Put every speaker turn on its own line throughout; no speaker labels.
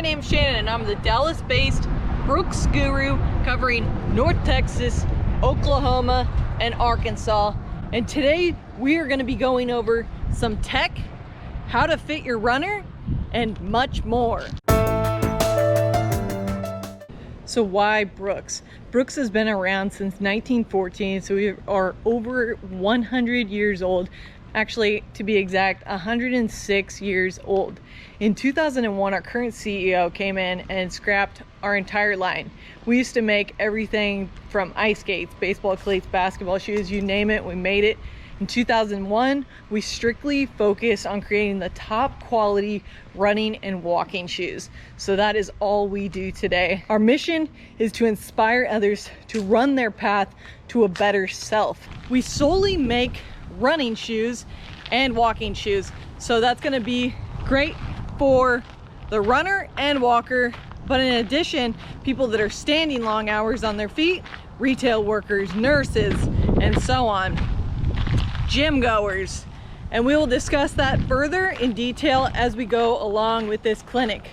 My name's Shannon and I'm the Dallas-based Brooks guru covering North Texas, Oklahoma, and Arkansas. And today we are going to be going over some tech, how to fit your runner, and much more. So why Brooks? Brooks has been around since 1914, so we are over 100 years old. Actually, to be exact, 106 years old. In 2001, our current CEO came in and scrapped our entire line. We used to make everything from ice skates, baseball cleats, basketball shoes, you name it, we made it. In 2001, we strictly focused on creating the top quality running and walking shoes. So that is all we do today. Our mission is to inspire others to run their path to a better self. We solely make running shoes and walking shoes. So that's gonna be great for the runner and walker. But in addition, people that are standing long hours on their feet, retail workers, nurses, and so on. Gym goers, and we will discuss that further in detail as we go along with this clinic.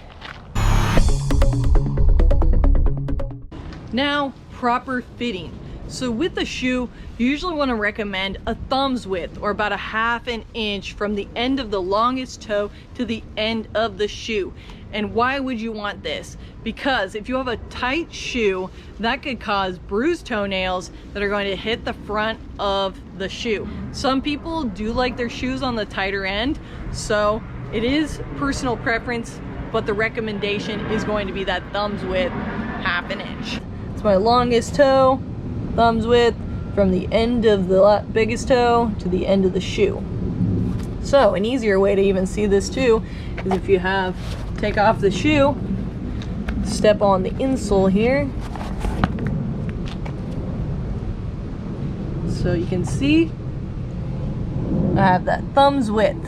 Now, proper fitting. So with the shoe, you usually want to recommend a thumb's width, or about a ½ inch from the end of the longest toe to the end of the shoe. And why would you want this? Because if you have a tight shoe, that could cause bruised toenails that are going to hit the front of the shoe. Some people do like their shoes on the tighter end, so it is personal preference, but the recommendation is going to be that thumb's width, ½ inch. It's my longest toe, thumb's width from the end of the biggest toe to the end of the shoe. So an easier way to even see this too is if you take off the shoe, step on the insole here, so you can see I have that thumb's width.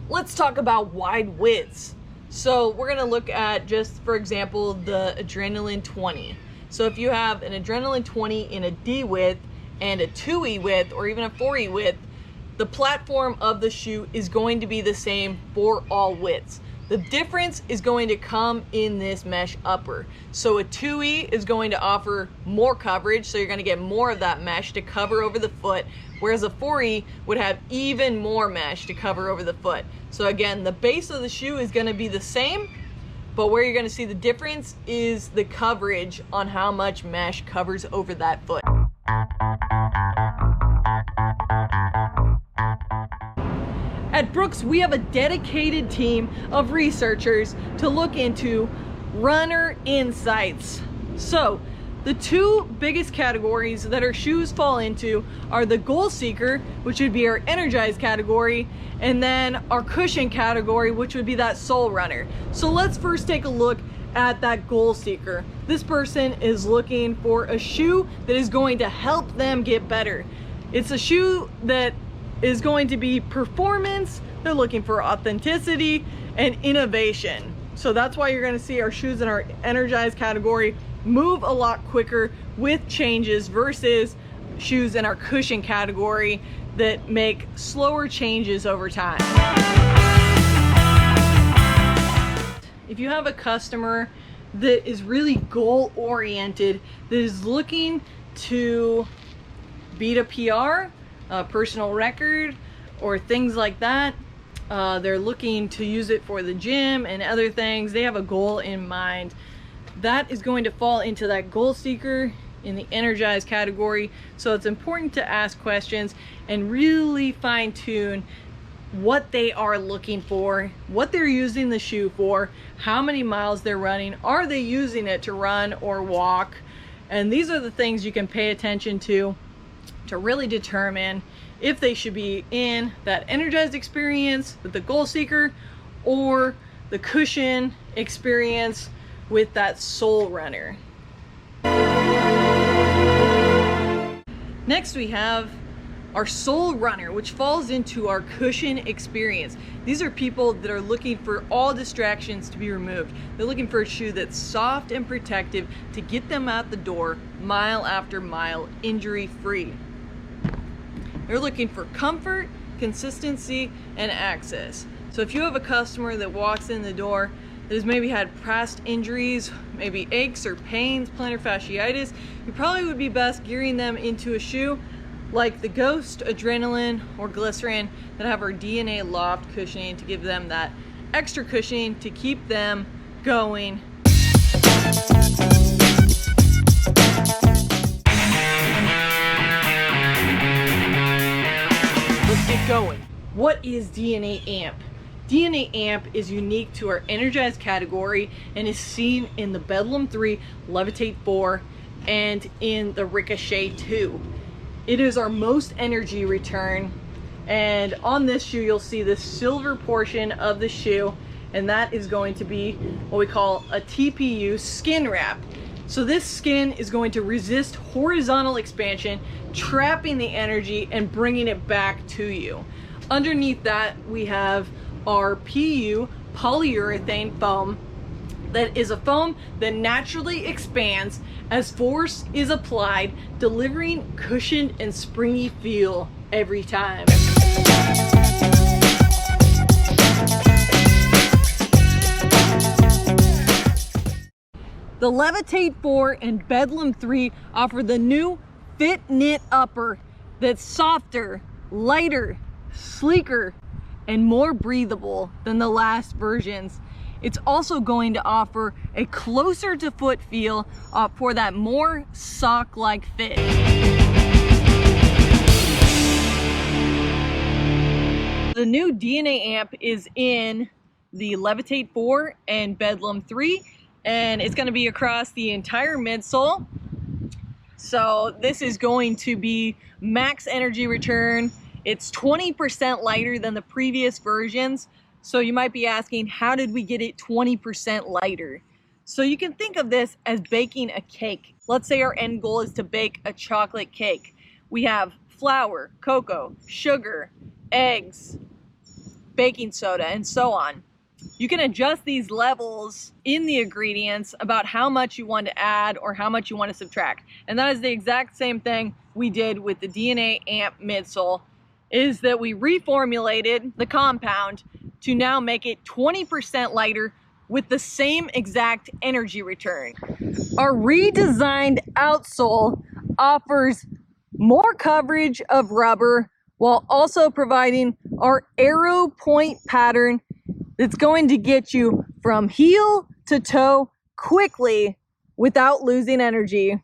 Let's talk about wide widths. So we're gonna look at, just for example, the Adrenaline 20. So if you have an Adrenaline 20 in a D width and a 2E width, or even a 4E width, the platform of the shoe is going to be the same for all widths. The difference is going to come in this mesh upper. So a 2E is going to offer more coverage, so you're going to get more of that mesh to cover over the foot, whereas a 4E would have even more mesh to cover over the foot. So again, the base of the shoe is going to be the same, but where you're going to see the difference is the coverage on how much mesh covers over that foot. At Brooks, we have a dedicated team of researchers to look into runner insights. So the two biggest categories that our shoes fall into are the goal seeker, which would be our Energize category, and then our cushion category, which would be that sole runner. So let's first take a look at that goal seeker. This person is looking for a shoe that is going to help them get better. It's a shoe that is going to be performance. They're looking for authenticity and innovation. So that's why you're going to see our shoes in our Energize category move a lot quicker with changes versus shoes in our cushion category that make slower changes over time. If you have a customer that is really goal oriented, that is looking to beat a PR, a personal record, or things like that, they're looking to use it for the gym and other things, they have a goal in mind, that is going to fall into that goal seeker in the Energize category. So it's important to ask questions and really fine tune what they are looking for, what they're using the shoe for, how many miles they're running, are they using it to run or walk, and these are the things you can pay attention to really determine if they should be in that Energized experience with the goal seeker or the cushion experience with that sole runner. Next we have our sole runner, which falls into our cushion experience. These are people that are looking for all distractions to be removed. They're looking for a shoe that's soft and protective to get them out the door mile after mile, injury free. They're looking for comfort consistency, and access. So if you have a customer that walks in the door that has maybe had past injuries, maybe aches or pains, plantar fasciitis, you probably would be best gearing them into a shoe like the Ghost, Adrenaline, or Glycerin that have our DNA LOFT cushioning to give them that extra cushioning to keep them going. Let's get going. What is DNA AMP? DNA AMP is unique to our Energize category and is seen in the Bedlam 3, Levitate 4, and in the Ricochet 2. It is our most energy return, and on this shoe you'll see the silver portion of the shoe, and that is going to be what we call a TPU skin wrap. So this skin is going to resist horizontal expansion, trapping the energy and bringing it back to you. Underneath that we have our PU polyurethane foam. That is a foam that naturally expands as force is applied, delivering cushioned and springy feel every time. The Levitate 4 and Bedlam 3 offer the new Fit Knit upper that's softer, lighter, sleeker, and more breathable than the last versions. It's also going to offer a closer to foot feel for that more sock-like fit. The new DNA AMP is in the Levitate 4 and Bedlam 3, and it's going to be across the entire midsole. So this is going to be max energy return. It's 20% lighter than the previous versions. So you might be asking, how did we get it 20% lighter? So you can think of this as baking a cake. Let's say our end goal is to bake a chocolate cake. We have flour, cocoa, sugar, eggs, baking soda, and so on. You can adjust these levels in the ingredients about how much you want to add or how much you want to subtract. And that is the exact same thing we did with the DNA AMP midsole, is that we reformulated the compound to now make it 20% lighter with the same exact energy return. Our redesigned outsole offers more coverage of rubber while also providing our arrow point pattern that's going to get you from heel to toe quickly without losing energy.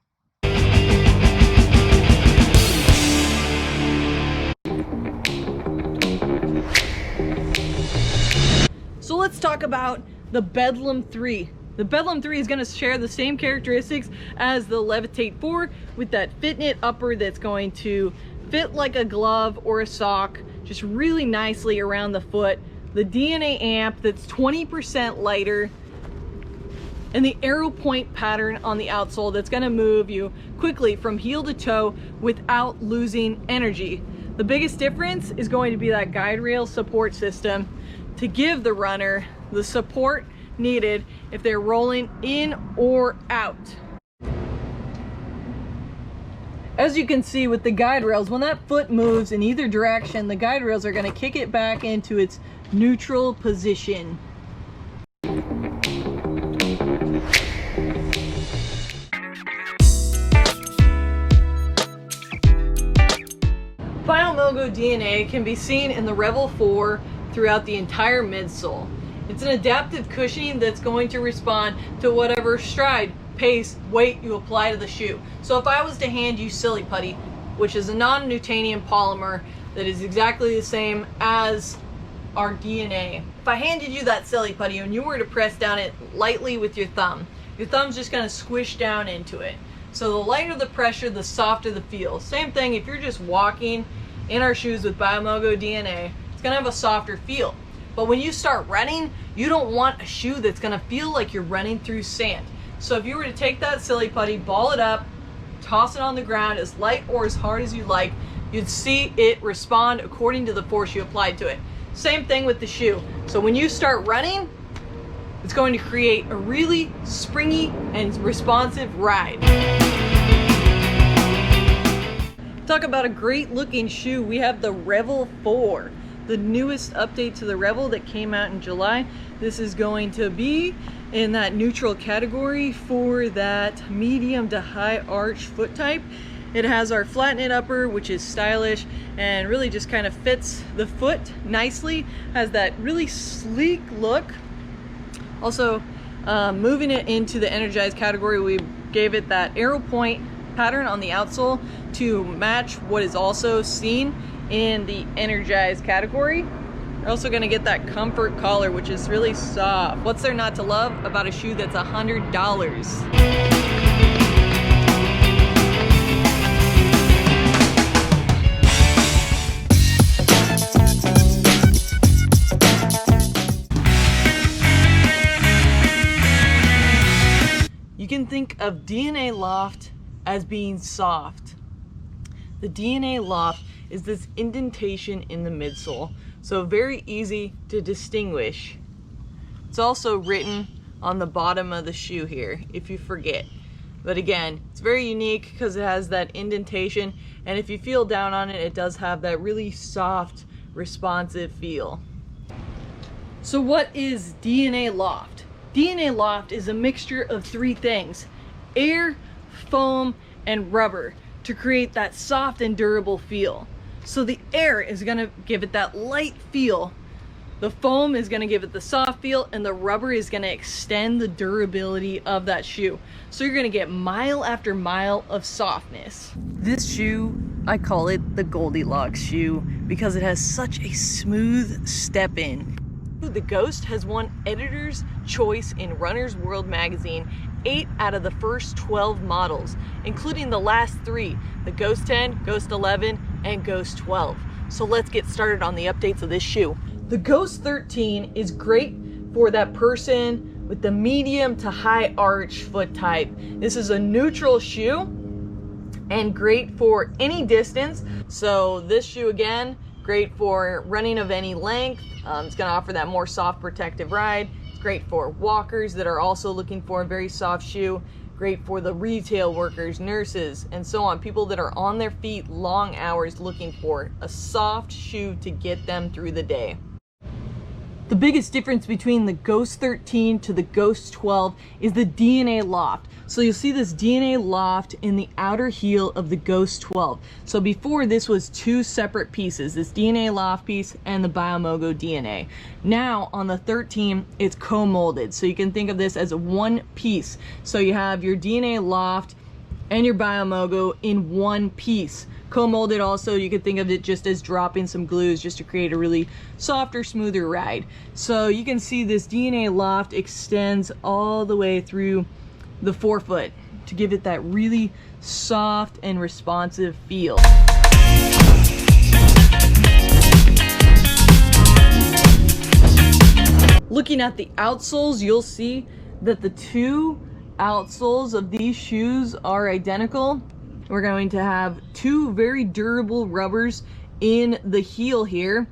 So let's talk about the Bedlam 3. The Bedlam 3 is going to share the same characteristics as the Levitate 4 with that Fit Knit upper that's going to fit like a glove or a sock, just really nicely around the foot. The DNA AMP that's 20% lighter, and the arrow point pattern on the outsole that's going to move you quickly from heel to toe without losing energy. The biggest difference is going to be that GuideRails support system to give the runner the support needed if they're rolling in or out. As you can see with the GuideRails, when that foot moves in either direction, the GuideRails are going to kick it back into its neutral position. BioMoGo DNA can be seen in the Revel 4 throughout the entire midsole. It's an adaptive cushioning that's going to respond to whatever stride, pace, weight you apply to the shoe. So if I was to hand you Silly Putty, which is a non-Newtonian polymer that is exactly the same as our DNA. If I handed you that Silly Putty and you were to press down it lightly with your thumb's just gonna squish down into it. So the lighter the pressure, the softer the feel. Same thing if you're just walking in our shoes with BioMoGo DNA, it's gonna have a softer feel. But when you start running, you don't want a shoe that's gonna feel like you're running through sand. So if you were to take that Silly Putty, ball it up, toss it on the ground as light or as hard as you like, you'd see it respond according to the force you applied to it. Same thing with the shoe. So when you start running, it's going to create a really springy and responsive ride. talk about a great looking shoe. We have the Revel 4, the newest update to the Revel that came out in July. This is going to be in that neutral category for that medium to high arch foot type. It has our flat knit upper, which is stylish and really just kind of fits the foot nicely. Has that really sleek look. Also, moving it into the Energize category, we gave it that arrow point pattern on the outsole to match what is also seen in the Energize category. You're also going to get that comfort collar, which is really soft. What's there not to love about a shoe that's $100? You can think of DNA LOFT as being soft. The DNA LOFT is this indentation in the midsole, so very easy to distinguish. It's also written on the bottom of the shoe here, if you forget. But again, it's very unique because it has that indentation, and if you feel down on it, it does have that really soft, responsive feel. So what is DNA LOFT? DNA LOFT is a mixture of three things: air, foam, and rubber to create that soft and durable feel. So the air is gonna give it that light feel, the foam is gonna give it the soft feel, and the rubber is gonna extend the durability of that shoe. So you're gonna get mile after mile of softness. This shoe, I call it the Goldilocks shoe because it has such a smooth step in. The Ghost has won Editor's Choice in Runner's World magazine 8 out of the first 12 models, including the last 3, the Ghost 10, Ghost 11, and Ghost 12. So let's get started on the updates of this shoe. The Ghost 13 is great for that person with the medium to high arch foot type. This is a neutral shoe and great for any distance. So this shoe, again, great for running of any length. It's going to offer that more soft protective ride. It's great for walkers that are also looking for a very soft shoe. Great for the retail workers, nurses, and so on. People that are on their feet long hours looking for a soft shoe to get them through the day. The biggest difference between the Ghost 13 to the Ghost 12 is the DNA LOFT. So you'll see this DNA LOFT in the outer heel of the Ghost 12. So before, this was 2 separate pieces, this DNA LOFT piece and the BioMoGo DNA. Now on the 13, it's co-molded. So you can think of this as one piece. So you have your DNA LOFT and your BioMoGo in one piece. Co-molded also, you could think of it just as dropping some glues just to create a really softer, smoother ride. So you can see this DNA LOFT extends all the way through the forefoot to give it that really soft and responsive feel. Looking at the outsoles, you'll see that the 2 outsoles of these shoes are identical. We're going to have 2 very durable rubbers in the heel here.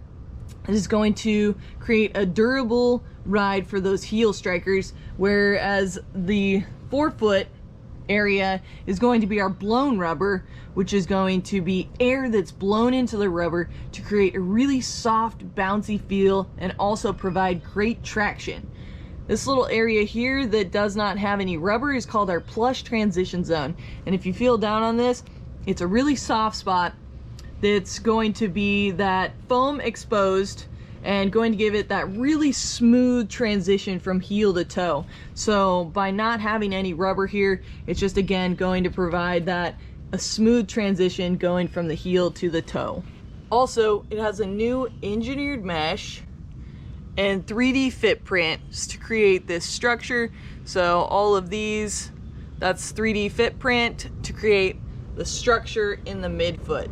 This is going to create a durable ride for those heel strikers, whereas the forefoot area is going to be our blown rubber, which is going to be air that's blown into the rubber to create a really soft, bouncy feel and also provide great traction. This little area here that does not have any rubber is called our plush transition zone. And if you feel down on this, it's a really soft spot that's going to be that foam exposed and going to give it that really smooth transition from heel to toe. So by not having any rubber here, it's just again going to provide that a smooth transition going from the heel to the toe. Also, it has a new engineered mesh and 3D footprints to create this structure. So all of these, that's 3D footprint to create the structure in the midfoot.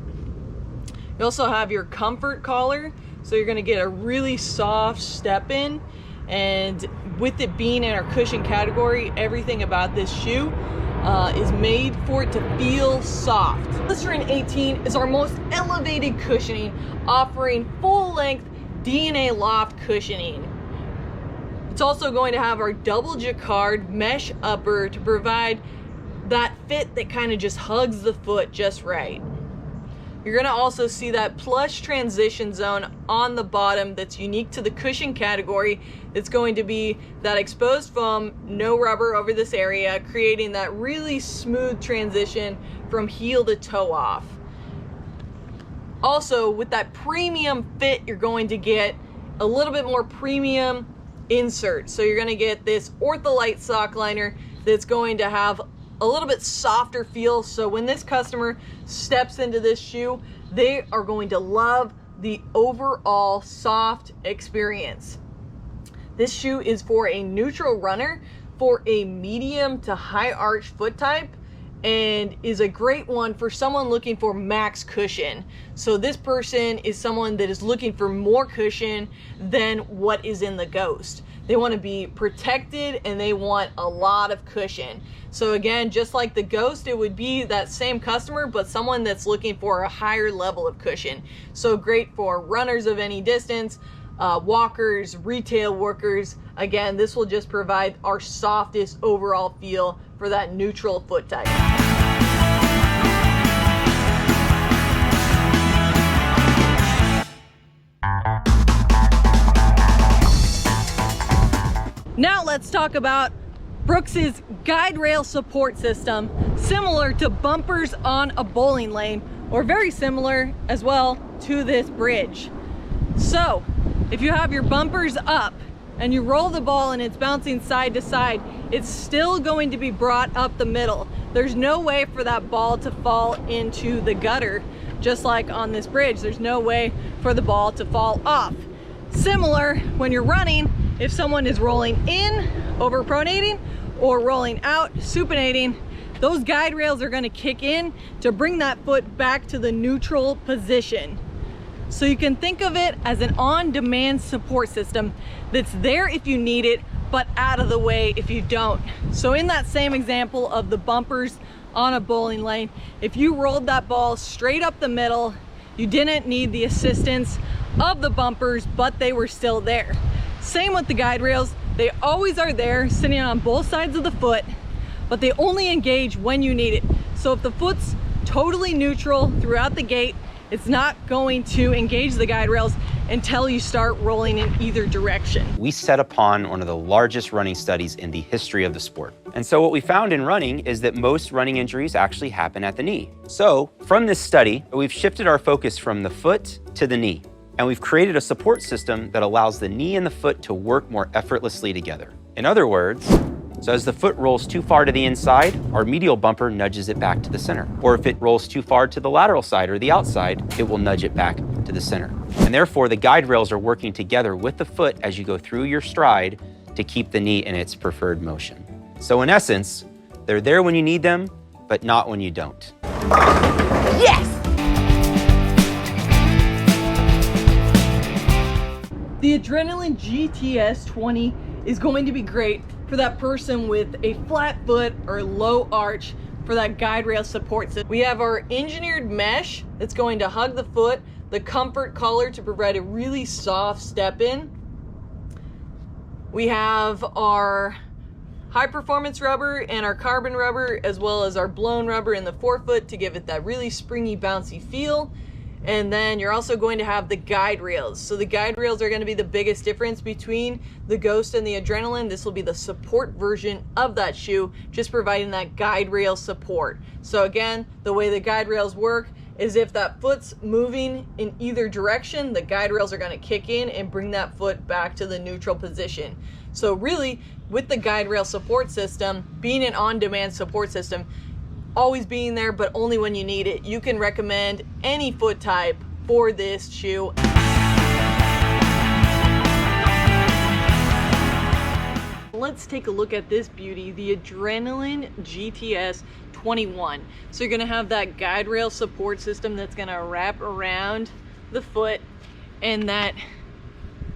You also have your comfort collar, so you're gonna get a really soft step in, and with it being in our cushion category, everything about this shoe is made for it to feel soft. Glycerin 18 is our most elevated cushioning, offering full-length DNA LOFT cushioning. It's also going to have our double jacquard mesh upper to provide that fit that kind of just hugs the foot just right. You're gonna also see that plush transition zone on the bottom that's unique to the cushion category. It's going to be that exposed foam, no rubber over this area, creating that really smooth transition from heel to toe off. Also, with that premium fit, you're going to get a little bit more premium insert. So you're gonna get this Ortholite sock liner that's going to have a little bit softer feel. So when this customer steps into this shoe, they are going to love the overall soft experience. This shoe is for a neutral runner, for a medium to high arch foot type, and is a great one for someone looking for max cushion. So this person is someone that is looking for more cushion than what is in the Ghost. They want to be protected and they want a lot of cushion. So again, just like the Ghost, it would be that same customer, but someone that's looking for a higher level of cushion. So great for runners of any distance, walkers, retail workers. Again, this will just provide our softest overall feel for that neutral foot type. Now let's talk about Brooks's GuideRail support system, similar to bumpers on a bowling lane, or very similar as well to this bridge. So if you have your bumpers up and you roll the ball and it's bouncing side to side, it's still going to be brought up the middle. There's no way for that ball to fall into the gutter, just like on this bridge. There's no way for the ball to fall off. Similar when you're running, if someone is rolling in, overpronating, or rolling out, supinating, those guide rails are going to kick in to bring that foot back to the neutral position. So you can think of it as an on-demand support system that's there if you need it, but out of the way if you don't. So in that same example of the bumpers on a bowling lane, if you rolled that ball straight up the middle, you didn't need the assistance of the bumpers, but they were still there. Same with the guide rails. They always are there, sitting on both sides of the foot, but they only engage when you need it. So if the foot's totally neutral throughout the gait, it's not going to engage the guide rails until you start rolling in either direction.
We set upon one of the largest running studies in the history of the sport. And so what we found in running is that most running injuries actually happen at the knee. So from this study, we've shifted our focus from the foot to the knee. And we've created a support system that allows the knee and the foot to work more effortlessly together. In other words, so as the foot rolls too far to the inside, our medial bumper nudges it back to the center. Or if it rolls too far to the lateral side or the outside, it will nudge it back to the center. And therefore, the guide rails are working together with the foot as you go through your stride to keep the knee in its preferred motion. So in essence, they're there when you need them, but not when you don't.
Yes! The Adrenaline GTS 20 is going to be great for that person with a flat foot or low arch for that guide rail support system. We have our engineered mesh that's going to hug the foot, the comfort collar to provide a really soft step in. We have our high performance rubber and our carbon rubber, as well as our blown rubber in the forefoot to give it that really springy, bouncy feel. And then you're also going to have the guide rails. So the guide rails are going to be the biggest difference between the Ghost and the Adrenaline. This will be the support version of that shoe, just providing that guide rail support. So again, the way the guide rails work is if that foot's moving in either direction, the guide rails are going to kick in and bring that foot back to the neutral position. So really, with the guide rail support system, being an on-demand support system, always being there, but only when you need it, you can recommend any foot type for this shoe. Let's take a look at this beauty, the Adrenaline GTS 21. So you're gonna have that guide rail support system that's gonna wrap around the foot, and that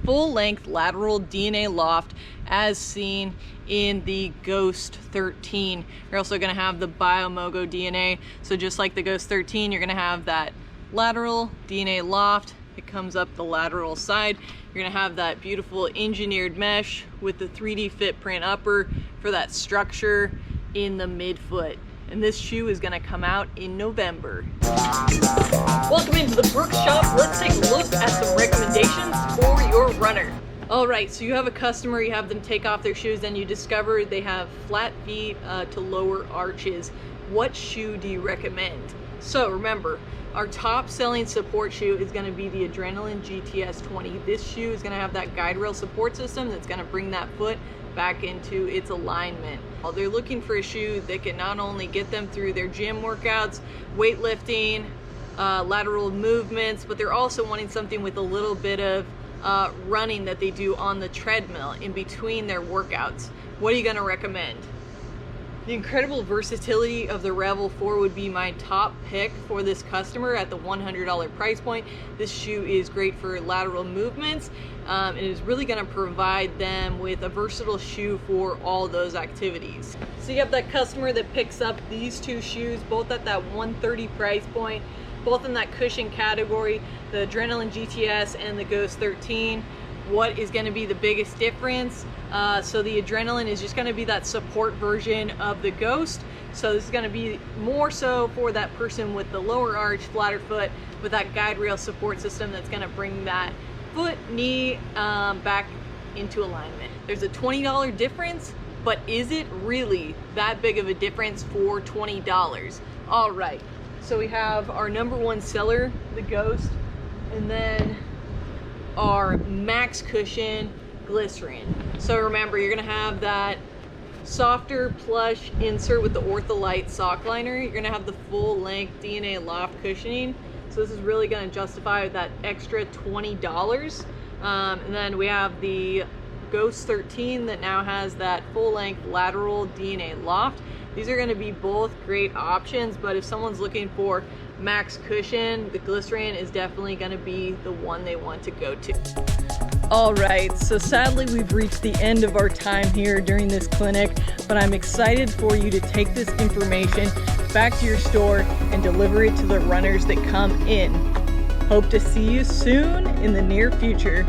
full-length lateral DNA loft as seen in the Ghost 13. You're also going to have the BioMoGo DNA. So just like the Ghost 13, you're going to have that lateral DNA loft. It comes up the lateral side. You're going to have that beautiful engineered mesh with the 3D footprint upper for that structure in the midfoot. and this shoe is gonna come out in November. Welcome into the Brooks shop. Let's take a look at some recommendations for your runner. All right, so you have a customer, you have them take off their shoes, and you discover they have flat feet to lower arches. What shoe do you recommend? So remember, our top selling support shoe is going to be the Adrenaline GTS 20. This shoe is going to have that GuideRails support system that's going to bring that foot back into its alignment. Well, they're looking for a shoe that can not only get them through their gym workouts, weightlifting, lateral movements, but they're also wanting something with a little bit of running that they do on the treadmill in between their workouts. What are you going to recommend? The incredible versatility of the Revel 4 would be my top pick for this customer at the $100 price point. This shoe is great for lateral movements. It is really going to provide them with a versatile shoe for all those activities. So you have that customer that picks up these two shoes, both at that $130 price point, both in that cushion category, the Adrenaline GTS and the Ghost 13. What is going to be the biggest difference? So the Adrenaline is just going to be that support version of the Ghost. So this is going to be more so for that person with the lower arch, flatter foot, with that GuideRails support system that's going to bring that foot, knee back into alignment. There's a $20 difference, but is it really that big of a difference for $20? All right, so we have our number one seller, the Ghost, and then our max cushion Glycerin. So remember, you're gonna have that softer plush insert with the Ortholite sock liner. You're gonna have the full length DNA LOFT cushioning. So this is really gonna justify that extra $20. And then we have the Ghost 13 that now has that full length lateral DNA LOFT. These are gonna be both great options, but if someone's looking for max cushion, the Glycerin is definitely gonna be the one they want to go to. All right, so sadly we've reached the end of our time here during this clinic, but I'm excited for you to take this information back to your store and deliver it to the runners that come in. Hope to see you soon in the near future.